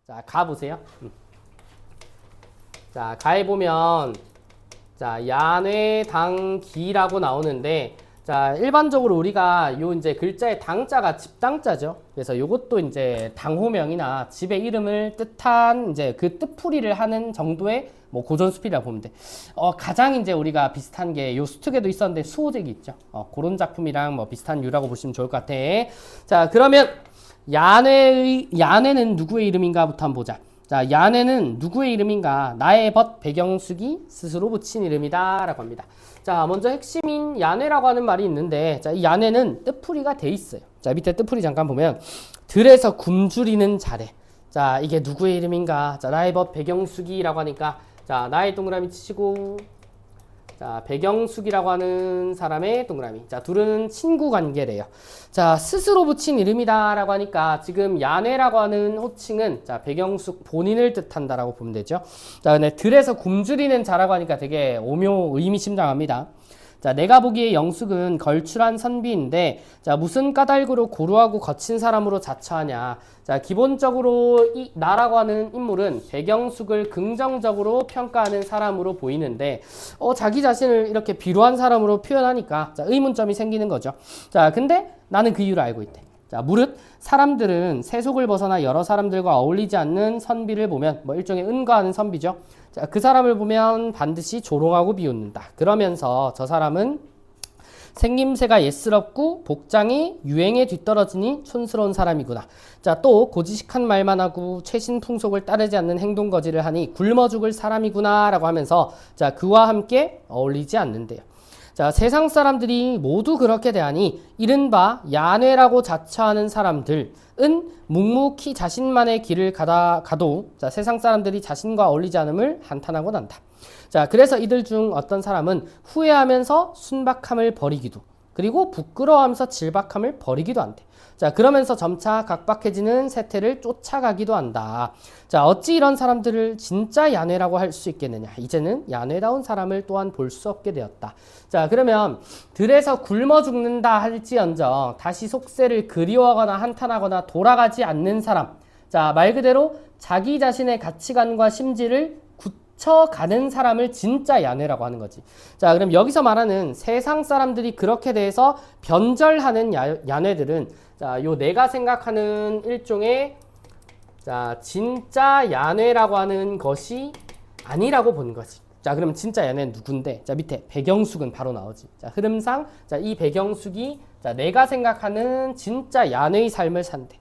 자, 가 보세요. 자, 가에 보면 자, 야뇌당기라고 나오는데 자, 일반적으로 우리가 요 이제 글자의 당자가 집당자죠. 그래서 요것도 이제 당호명이나 집의 이름을 뜻한 이제 그 뜻풀이를 하는 정도의 뭐 고전수필이라고 보면 돼. 가장 이제 우리가 비슷한 게 요 수특에도 있었는데 수호책이 있죠. 그런 작품이랑 뭐 비슷한 류라고 보시면 좋을 것 같아. 자, 그러면 야뇌는 누구의 이름인가부터 한번 보자. 자, 야뇌는 누구의 이름인가? 나의 벗 배경숙이 스스로 붙인 이름이다 라고 합니다. 자, 먼저 핵심인 야뇌라고 하는 말이 있는데 자, 이 야뇌는 뜻풀이가 돼 있어요. 자, 밑에 뜻풀이 잠깐 보면 들에서 굶주리는 자래. 자, 이게 누구의 이름인가? 자, 나의 벗 배경숙이라고 하니까 자, 나의 동그라미 치시고 자, 배경숙이라고 하는 사람의 동그라미. 자, 둘은 친구 관계래요. 자, 스스로 붙인 이름이다 라고 하니까 지금 야뇌라고 하는 호칭은 자, 배경숙 본인을 뜻한다라고 보면 되죠. 자, 근데 들에서 굶주리는 자라고 하니까 되게 오묘 의미심장합니다. 자, 내가 보기에 영숙은 걸출한 선비인데 자, 무슨 까닭으로 고루하고 거친 사람으로 자처하냐. 자, 기본적으로 이 나라고 하는 인물은 배경숙을 긍정적으로 평가하는 사람으로 보이는데 자기 자신을 이렇게 비루한 사람으로 표현하니까 자, 의문점이 생기는 거죠. 자, 근데 나는 그 이유를 알고 있대. 자, 무릇 사람들은 세속을 벗어나 여러 사람들과 어울리지 않는 선비를 보면 뭐 일종의 은거하는 선비죠. 자, 그 사람을 보면 반드시 조롱하고 비웃는다. 그러면서 저 사람은 생김새가 예스럽고 복장이 유행에 뒤떨어지니 촌스러운 사람이구나. 자, 또 고지식한 말만 하고 최신 풍속을 따르지 않는 행동 거지를 하니 굶어 죽을 사람이구나 라고 하면서 자, 그와 함께 어울리지 않는데요. 자, 세상 사람들이 모두 그렇게 대하니 이른바 야뇌라고 자처하는 사람들은 묵묵히 자신만의 길을 가도 자, 세상 사람들이 자신과 어울리지 않음을 한탄하고 난다. 자, 그래서 이들 중 어떤 사람은 후회하면서 순박함을 버리기도 그리고 부끄러워하면서 질박함을 버리기도 한대. 자, 그러면서 점차 각박해지는 세태를 쫓아가기도 한다. 자, 어찌 이런 사람들을 진짜 야뇌라고 할 수 있겠느냐. 이제는 야뇌다운 사람을 또한 볼 수 없게 되었다. 자, 그러면 들에서 굶어 죽는다 할지언정 다시 속세를 그리워하거나 한탄하거나 돌아가지 않는 사람. 자, 말 그대로 자기 자신의 가치관과 심지를 굳혀가는 사람을 진짜 야뇌라고 하는 거지. 자, 그럼 여기서 말하는 세상 사람들이 그렇게 대해서 변절하는 야뇌들은 자, 요 내가 생각하는 일종의 자, 진짜 야뇌라고 하는 것이 아니라고 보는 거지. 자, 그럼 진짜 야뇌는 누군데? 자, 밑에 배경숙은 바로 나오지. 자, 흐름상 자, 이 배경숙이 자, 내가 생각하는 진짜 야뇌의 삶을 산대.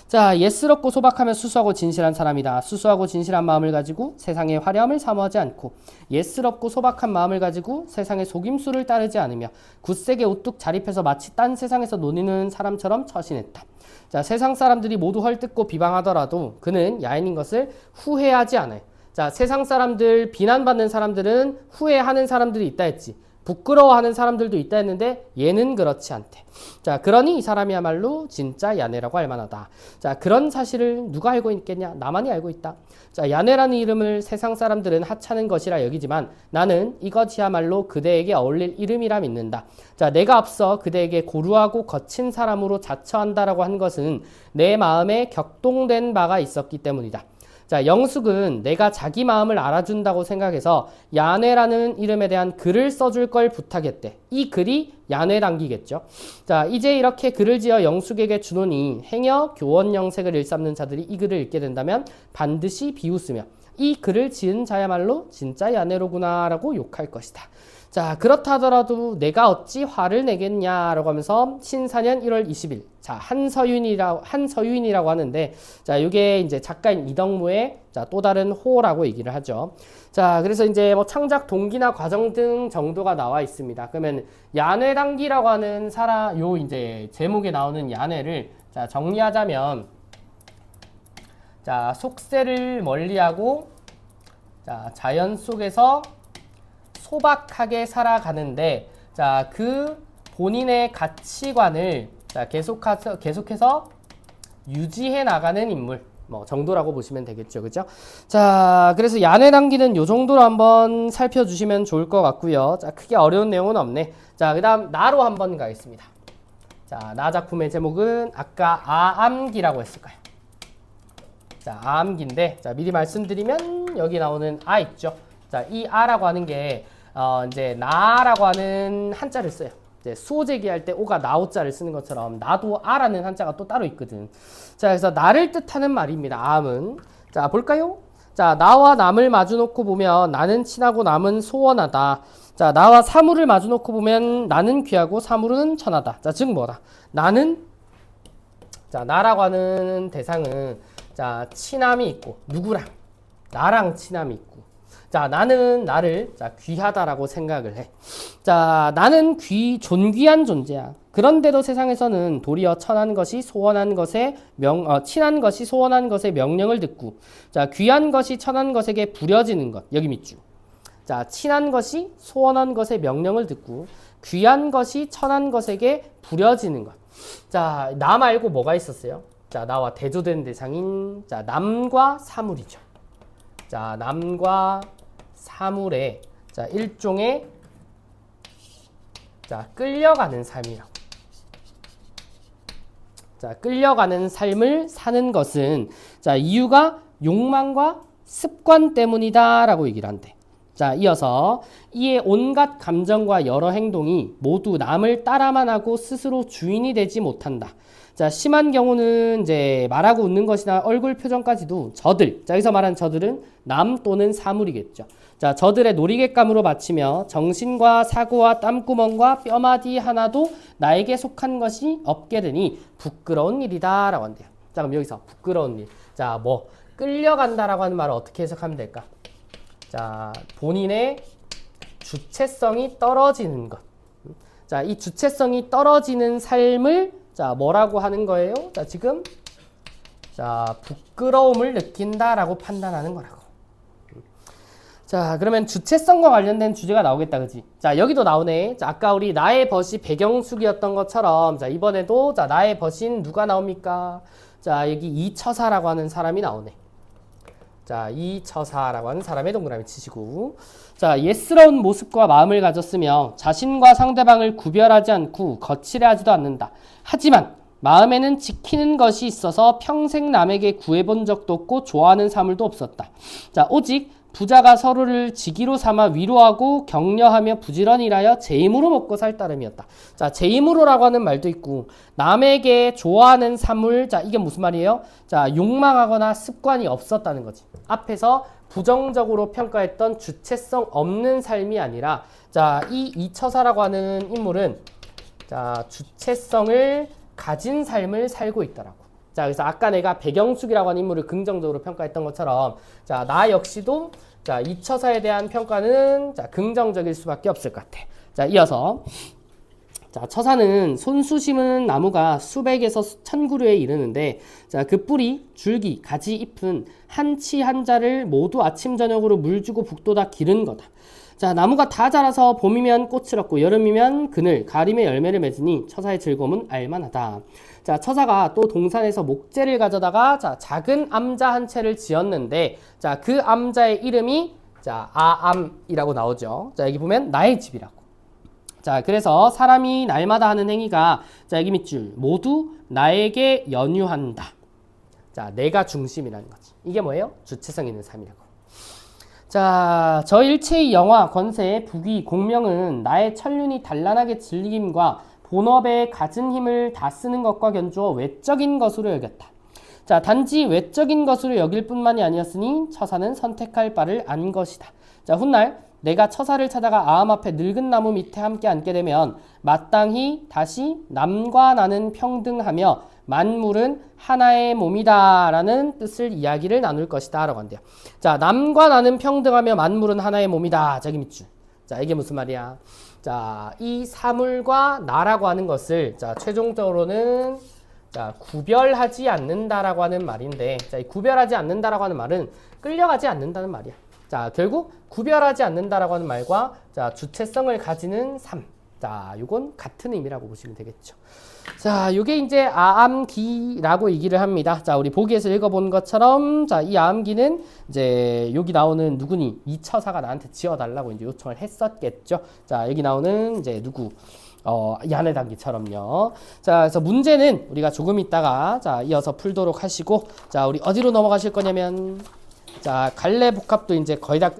자, 예스럽고 소박하며 수수하고 진실한 사람이다. 수수하고 진실한 마음을 가지고 세상의 화려함을 사모하지 않고 예스럽고 소박한 마음을 가지고 세상의 속임수를 따르지 않으며 굳세게 우뚝 자립해서 마치 딴 세상에서 노니는 사람처럼 처신했다. 자, 세상 사람들이 모두 헐뜯고 비방하더라도 그는 야인인 것을 후회하지 않아요. 자, 세상 사람들 비난받는 사람들은 후회하는 사람들이 있다 했지. 부끄러워하는 사람들도 있다 했는데 얘는 그렇지 않대. 자, 그러니 이 사람이야말로 진짜 야뇌라고 할 만하다. 자, 그런 사실을 누가 알고 있겠냐? 나만이 알고 있다. 자, 야뇌라는 이름을 세상 사람들은 하찮은 것이라 여기지만 나는 이것이야말로 그대에게 어울릴 이름이라 믿는다. 자, 내가 앞서 그대에게 고루하고 거친 사람으로 자처한다라고 한 것은 내 마음에 격동된 바가 있었기 때문이다. 자, 영숙은 내가 자기 마음을 알아준다고 생각해서 야뇌라는 이름에 대한 글을 써줄 걸 부탁했대. 이 글이 야뇌당기겠죠. 자, 이제 이렇게 글을 지어 영숙에게 주노니 행여 교원영색을 일삼는 자들이 이 글을 읽게 된다면 반드시 비웃으며 이 글을 지은 자야말로 진짜 야뇌로구나 라고 욕할 것이다. 자, 그렇다 하더라도 내가 어찌 화를 내겠냐라고 하면서 신사년 1월 20일 자, 한서유인이라고 하는데 자, 이게 이제 작가인 이덕무의 자, 또 다른 호라고 얘기를 하죠. 자, 그래서 이제 뭐 창작 동기나 과정 등 정도가 나와 있습니다. 그러면 야뇌당기라고 하는 요 이제 제목에 나오는 야뇌를 자, 정리하자면 자, 속세를 멀리하고 자, 자연 속에서 소박하게 살아가는데 자, 그 본인의 가치관을 자, 계속해서 유지해 나가는 인물 뭐 정도라고 보시면 되겠죠. 그죠? 자, 그래서 야뇌당기는 요 정도로 한번 살펴주시면 좋을 것 같고요. 자, 크게 어려운 내용은 없네. 자, 그 다음 나로 한번 가겠습니다. 자, 나 작품의 제목은 아까 아암기라고 했을까요? 자, 아암기인데, 자, 미리 말씀드리면 여기 나오는 아 있죠. 자, 이 아라고 하는 게 이제 나라고 하는 한자를 써요. 이제 수호제기할 때 오가 나오자를 쓰는 것처럼 나도 아라는 한자가 또 따로 있거든. 자, 그래서 나를 뜻하는 말입니다. 아암은. 자, 볼까요? 자, 나와 남을 마주놓고 보면 나는 친하고 남은 소원하다. 자, 나와 사물을 마주놓고 보면 나는 귀하고 사물은 천하다. 자, 즉 뭐다? 나는, 자, 나라고 하는 대상은, 자, 친함이 있고, 누구랑? 나랑 친함이 있고. 자, 나는 나를, 자, 귀하다라고 생각을 해. 자, 나는 존귀한 존재야. 그런데도 세상에서는 도리어 친한 것이 소원한 것의 명령을 듣고, 자, 귀한 것이 천한 것에게 부려지는 것. 여기 밑줄. 자, 친한 것이 소원한 것의 명령을 듣고, 귀한 것이 천한 것에게 부려지는 것. 자, 나 말고 뭐가 있었어요? 자, 나와 대조된 대상인, 자, 남과 사물이죠. 자, 남과 사물의, 자, 일종의, 자, 끌려가는 삶이라고. 자, 끌려가는 삶을 사는 것은, 자, 이유가 욕망과 습관 때문이다 라고 얘기를 한대. 자, 이어서 이에 온갖 감정과 여러 행동이 모두 남을 따라만 하고 스스로 주인이 되지 못한다. 자, 심한 경우는 이제 말하고 웃는 것이나 얼굴 표정까지도 저들, 자, 여기서 말하는 저들은 남 또는 사물이겠죠. 자, 저들의 놀이객감으로 바치며 정신과 사고와 땀구멍과 뼈마디 하나도 나에게 속한 것이 없게 되니 부끄러운 일이다 라고 한대요. 자, 그럼 여기서 부끄러운 일. 자, 뭐 끌려간다라고 하는 말을 어떻게 해석하면 될까? 자, 본인의 주체성이 떨어지는 것. 자, 이 주체성이 떨어지는 삶을, 자, 뭐라고 하는 거예요? 자, 지금, 자, 부끄러움을 느낀다라고 판단하는 거라고. 자, 그러면 주체성과 관련된 주제가 나오겠다, 그지? 자, 여기도 나오네. 자, 아까 우리 나의 벗이 백영숙이었던 것처럼, 자, 이번에도, 자, 나의 벗인 누가 나옵니까? 자, 여기 이처사라고 하는 사람이 나오네. 자, 이처사라고 하는 사람의 동그라미 치시고, 자, 예스러운 모습과 마음을 가졌으며 자신과 상대방을 구별하지 않고 거칠해하지도 않는다. 하지만 마음에는 지키는 것이 있어서 평생 남에게 구해본 적도 없고 좋아하는 사물도 없었다. 자, 오직 부자가 서로를 직위로 삼아 위로하고 격려하며 부지런히 일하여 제 힘으로 먹고 살 따름이었다. 자, 제 힘으로라고 하는 말도 있고, 남에게 좋아하는 사물, 자, 이게 무슨 말이에요? 자, 욕망하거나 습관이 없었다는 거지. 앞에서 부정적으로 평가했던 주체성 없는 삶이 아니라, 자, 이 이처사라고 하는 인물은, 자, 주체성을 가진 삶을 살고 있더라고. 자, 그래서 아까 내가 백영숙이라고 하는 인물을 긍정적으로 평가했던 것처럼, 자, 나 역시도, 자, 이처사에 대한 평가는, 자, 긍정적일 수밖에 없을 것 같아. 자, 이어서, 자, 처사는 손수 심은 나무가 수백에서 수천 그루에 이르는데, 자, 그 뿌리, 줄기, 가지, 잎은 한 치 한 자를 모두 아침 저녁으로 물 주고 북돋아 기른 거다. 자, 나무가 다 자라서 봄이면 꽃을 얻고 여름이면 그늘, 가림의 열매를 맺으니 처사의 즐거움은 알만하다. 자, 처사가 또 동산에서 목재를 가져다가, 자, 작은 암자 한 채를 지었는데, 자, 그 암자의 이름이, 자, 아암이라고 나오죠. 자, 여기 보면 나의 집이라고. 자, 그래서 사람이 날마다 하는 행위가, 자, 여기 밑줄 모두 나에게 연유한다. 자, 내가 중심이라는 거지. 이게 뭐예요? 주체성 있는 삶이라고. 자, 저 일체의 영화, 권세, 부귀, 공명은 나의 천륜이 단란하게 즐김과 본업에 갖은 힘을 다 쓰는 것과 견주어 외적인 것으로 여겼다. 자, 단지 외적인 것으로 여길 뿐만이 아니었으니 처사는 선택할 바를 안 것이다. 자, 훗날 내가 처사를 찾아가 아암 앞에 늙은 나무 밑에 함께 앉게 되면 마땅히 다시 남과 나는 평등하며 만물은 하나의 몸이다 라는 뜻을 이야기를 나눌 것이다 라고 한대요. 자, 남과 나는 평등하며 만물은 하나의 몸이다. 저기 밑줄. 자, 이게 무슨 말이야? 자, 이 사물과 나라고 하는 것을, 자, 최종적으로는, 자, 구별하지 않는다라고 하는 말인데, 자, 이 구별하지 않는다라고 하는 말은 끌려가지 않는다는 말이야. 자, 결국 구별하지 않는다라고 하는 말과, 자, 주체성을 가지는 삶. 자, 요건 같은 의미라고 보시면 되겠죠. 자, 요게 이제 아암기라고 얘기를 합니다. 자, 우리 보기에서 읽어본 것처럼, 자, 이 아암기는 이제 여기 나오는 누구니? 이처사가 나한테 지어달라고 이제 요청을 했었겠죠. 자, 여기 나오는 이제 누구? 야네 단계처럼요. 자, 그래서 문제는 우리가 조금 있다가 자, 이어서 풀도록 하시고 자, 우리 어디로 넘어가실 거냐면 자, 갈래 복합도 이제 거의 다